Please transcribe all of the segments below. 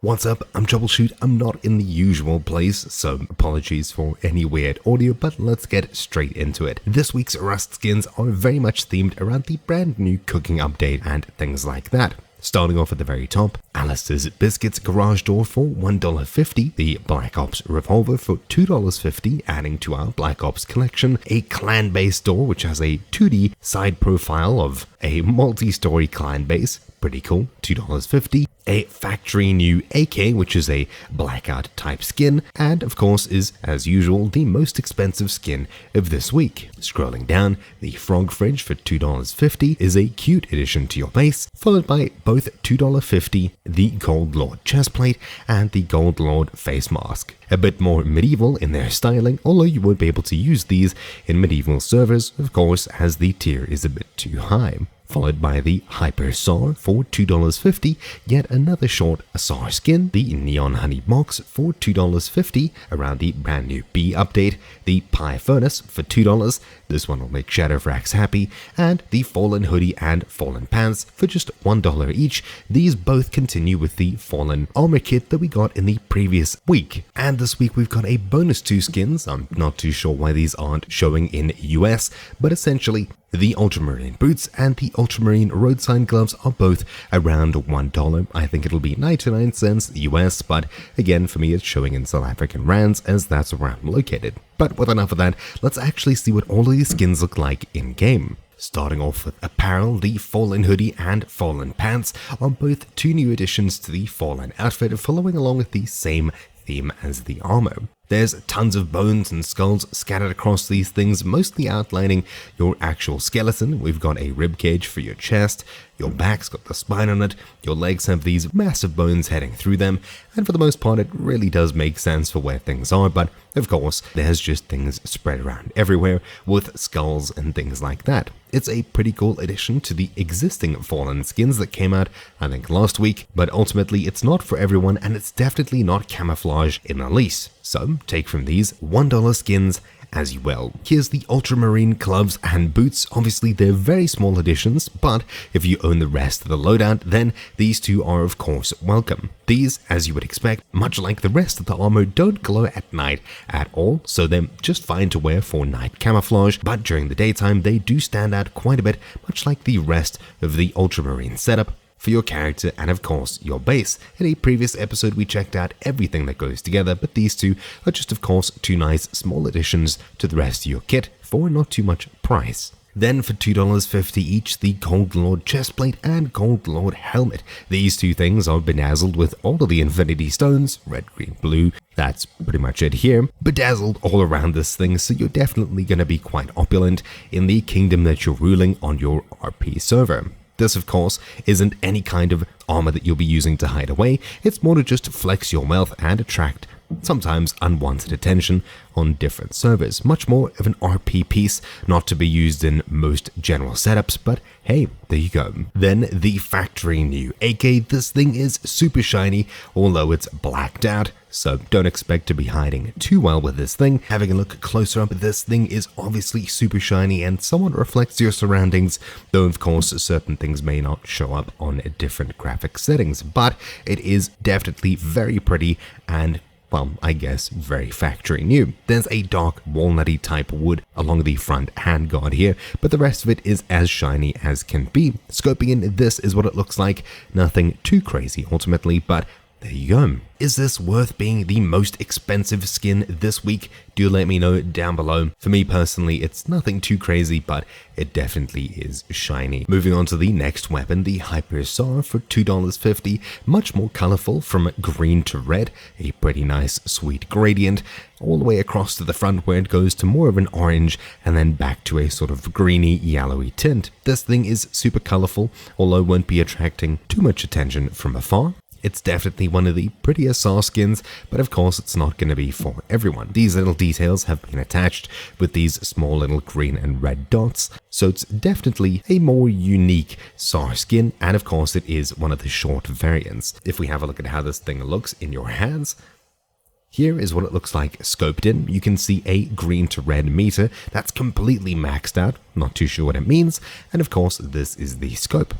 What's up? I'm Troubleshoot. I'm not in the usual place, so apologies for any weird audio, but let's get straight into it. This week's Rust skins are very much themed around the brand new cooking update and things like that. Starting off at the very top, Alistair's Biscuits garage door for $1.50, the Black Ops Revolver for $2.50, adding to our Black Ops collection, a clan-based door which has a 2D side profile of a multi-story clan base, pretty cool, $2.50, a factory new AK, which is a blackout type skin, and of course is, as usual, the most expensive skin of this week. Scrolling down, the Frog Fridge for $2.50 is a cute addition to your base, followed by both $2.50, the Gold Lord Chestplate, and the Gold Lord Face Mask. A bit more medieval in their styling, although you won't be able to use these in medieval servers, of course, as the tier is a bit too high. Followed by the Hyper SAR for $2.50, yet another short SAR skin, the Neon Honey Box for $2.50 around the brand new B update, the Pie Furnace for $2, this one will make Shadowfrax happy, and the Fallen Hoodie and Fallen Pants for just $1 each. These both continue with the Fallen Armor Kit that we got in the previous week. And this week we've got a bonus 2 skins. I'm not too sure why these aren't showing in US, but essentially the Ultramarine boots and the Ultramarine road sign gloves are both around $1. I think it'll be 99 cents US, but again, for me it's showing in South African rands as that's where I'm located. But with enough of that, let's actually see what all of these skins look like in-game. Starting off with apparel, the Fallen Hoodie and Fallen Pants are both 2 new additions to the Fallen outfit, following along with the same theme as the armor. There's tons of bones and skulls scattered across these things, mostly outlining your actual skeleton. We've got a rib cage for your chest, your back's got the spine on it, your legs have these massive bones heading through them, and for the most part it really does make sense for where things are, but of course there's just things spread around everywhere with skulls and things like that. It's a pretty cool addition to the existing Fallen skins that came out, I think, last week, but ultimately it's not for everyone and it's definitely not camouflage in the least. So take from these $1 skins as you will. Here's the Ultramarine gloves and boots. Obviously they're very small additions, but if you own the rest of the loadout, then these two are of course welcome. These, as you would expect, much like the rest of the armor, don't glow at night at all, so they're just fine to wear for night camouflage, but during the daytime they do stand out quite a bit, much like the rest of the Ultramarine setup for your character and of course your base. In a previous episode we checked out everything that goes together, but these two are just of course 2 nice small additions to the rest of your kit for not too much price. Then for $2.50 each, the Gold Lord Chestplate and Gold Lord Helmet. These 2 things are bedazzled with all of the Infinity Stones, red, green, blue, that's pretty much it here, bedazzled all around this thing, so you're definitely going to be quite opulent in the kingdom that you're ruling on your RP server. This, of course, isn't any kind of armor that you'll be using to hide away. It's more to just flex your wealth and attract sometimes unwanted attention on different servers. Much more of an RP piece, not to be used in most general setups, but hey, there you go. Then the factory new AK. This thing is super shiny, although it's blacked out, so don't expect to be hiding too well with this thing. Having a look closer up, this thing is obviously super shiny and somewhat reflects your surroundings, though of course certain things may not show up on different graphic settings, but it is definitely very pretty and, well, I guess very factory new. There's a dark walnutty type wood along the front handguard here, but the rest of it is as shiny as can be. Scoping in, this is what it looks like. Nothing too crazy ultimately, but there you go. Is this worth being the most expensive skin this week? Do let me know down below. For me personally, it's nothing too crazy, but it definitely is shiny. Moving on to the next weapon, the Hyper SAR for $2.50. Much more colorful from green to red. A pretty nice sweet gradient all the way across to the front where it goes to more of an orange and then back to a sort of greeny yellowy tint. This thing is super colorful, although won't be attracting too much attention from afar. It's definitely one of the prettier SAR skins, but of course it's not going to be for everyone. These little details have been attached with these small little green and red dots, so it's definitely a more unique SAR skin, and of course it is one of the short variants. If we have a look at how this thing looks in your hands, here is what it looks like scoped in. You can see a green to red meter that's completely maxed out, not too sure what it means, and of course this is the scope.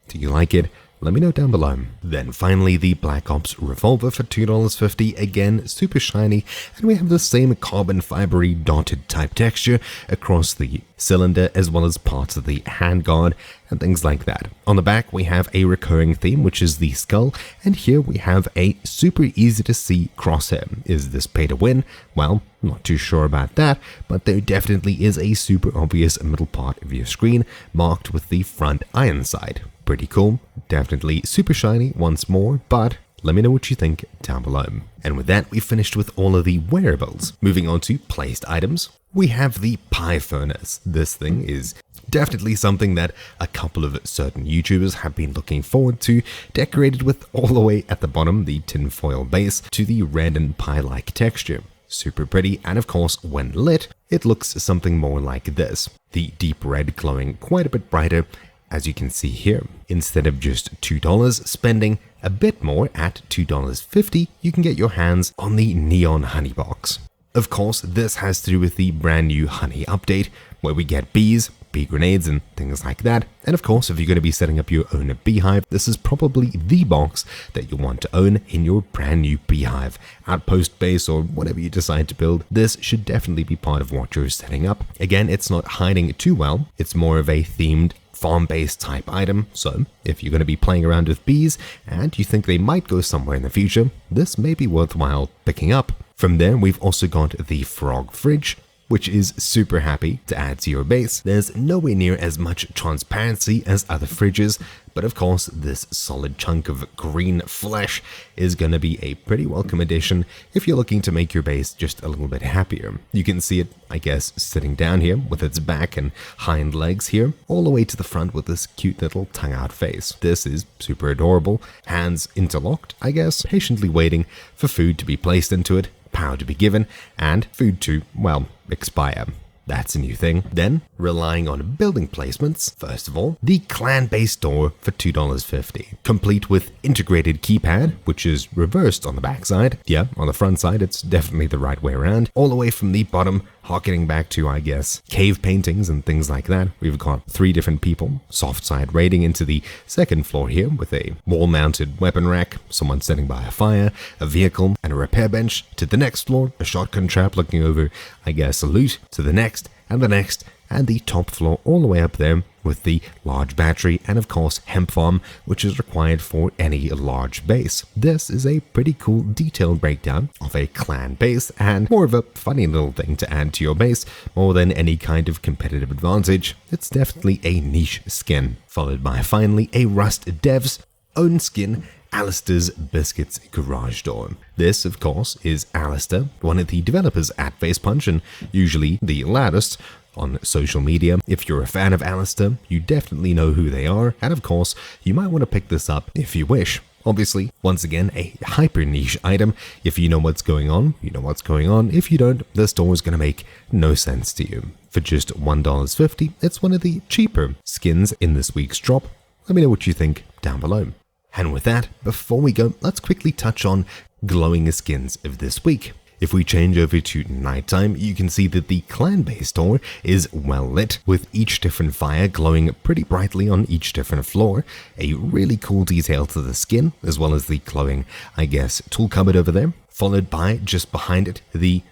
Do you like it? Let me know down below. Then finally, the Black Ops Revolver for $2.50, again super shiny, and we have the same carbon fibery dotted type texture across the cylinder as well as parts of the handguard and things like that. On the back we have a recurring theme, which is the skull, and here we have a super easy to see crosshair. Is this pay to win? Well, not too sure about that, but there definitely is a super obvious middle part of your screen marked with the front iron sight. Pretty cool, definitely super shiny once more, but let me know what you think down below. And with that, we finished with all of the wearables. Moving on to placed items, we have the pie furnace. This thing is definitely something that a couple of certain YouTubers have been looking forward to, decorated with all the way at the bottom the tinfoil base to the red and pie-like texture. Super pretty, and of course when lit, it looks something more like this. The deep red glowing quite a bit brighter, as you can see here. Instead of just $2, spending a bit more at $2.50, you can get your hands on the Neon Honey box. Of course, this has to do with the brand new Honey update, where we get bees, bee grenades, and things like that. And of course, if you're going to be setting up your own beehive, this is probably the box that you'll want to own in your brand new beehive, outpost base, or whatever you decide to build. This should definitely be part of what you're setting up. Again, it's not hiding too well. It's more of a themed farm-based type item, so if you're going to be playing around with bees and you think they might go somewhere in the future, this may be worthwhile picking up. From there, we've also got the frog fridge, which is super happy to add to your base. There's nowhere near as much transparency as other fridges, but of course this solid chunk of green flesh is going to be a pretty welcome addition if you're looking to make your base just a little bit happier. You can see it, I guess, sitting down here with its back and hind legs here, all the way to the front with this cute little tongue-out face. This is super adorable, hands interlocked, I guess, patiently waiting for food to be placed into it, power to be given, and food to, well, expire. That's a new thing. Then, relying on building placements, first of all, the clan-based door for $2.50, complete with integrated keypad, which is reversed on the backside. Yeah, on the front side, it's definitely the right way around. All the way from the bottom, harkening back to, I guess, cave paintings and things like that. We've got 3 different people, soft side raiding into the second floor here with a wall-mounted weapon rack, someone sitting by a fire, a vehicle, and a repair bench. To the next floor, a shotgun trap looking over, I guess, a loot. To the next, and the next, and the top floor all the way up there with the large battery and of course hemp farm, which is required for any large base. This is a pretty cool detailed breakdown of a clan base and more of a funny little thing to add to your base more than any kind of competitive advantage. It's definitely a niche skin, followed by finally a Rust Dev's own skin, Alistair's Biscuits garage door. This, of course, is Alistair, one of the developers at Facepunch and usually the loudest on social media. If you're a fan of Alistair, you definitely know who they are, and of course, you might want to pick this up if you wish. Obviously, once again, a hyper niche item. If you know what's going on, you know what's going on. If you don't, the store is going to make no sense to you. For just $1.50, it's one of the cheaper skins in this week's drop. Let me know what you think down below. And with that, before we go, let's quickly touch on glowing skins of this week. If we change over to nighttime, you can see that the clan-based door is well lit, with each different fire glowing pretty brightly on each different floor. A really cool detail to the skin, as well as the glowing, I guess, tool cupboard over there, followed by, just behind it, the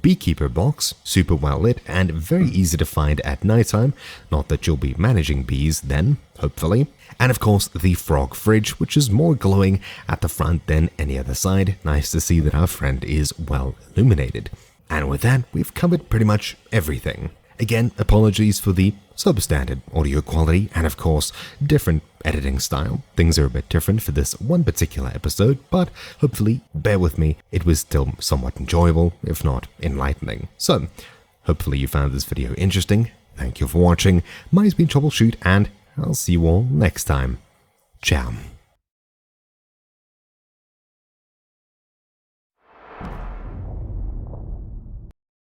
beekeeper box, super well lit and very easy to find at nighttime. Not that you'll be managing bees then, hopefully. And of course the frog fridge, which is more glowing at the front than any other side. Nice to see that our friend is well illuminated. And with that, we've covered pretty much everything. Again, apologies for the substandard audio quality and of course different editing style. Things are a bit different for this one particular episode, but hopefully bear with me, it was still somewhat enjoyable, if not enlightening. So, hopefully you found this video interesting. Thank you for watching. My name's been Troubleshoot and I'll see you all next time. Ciao.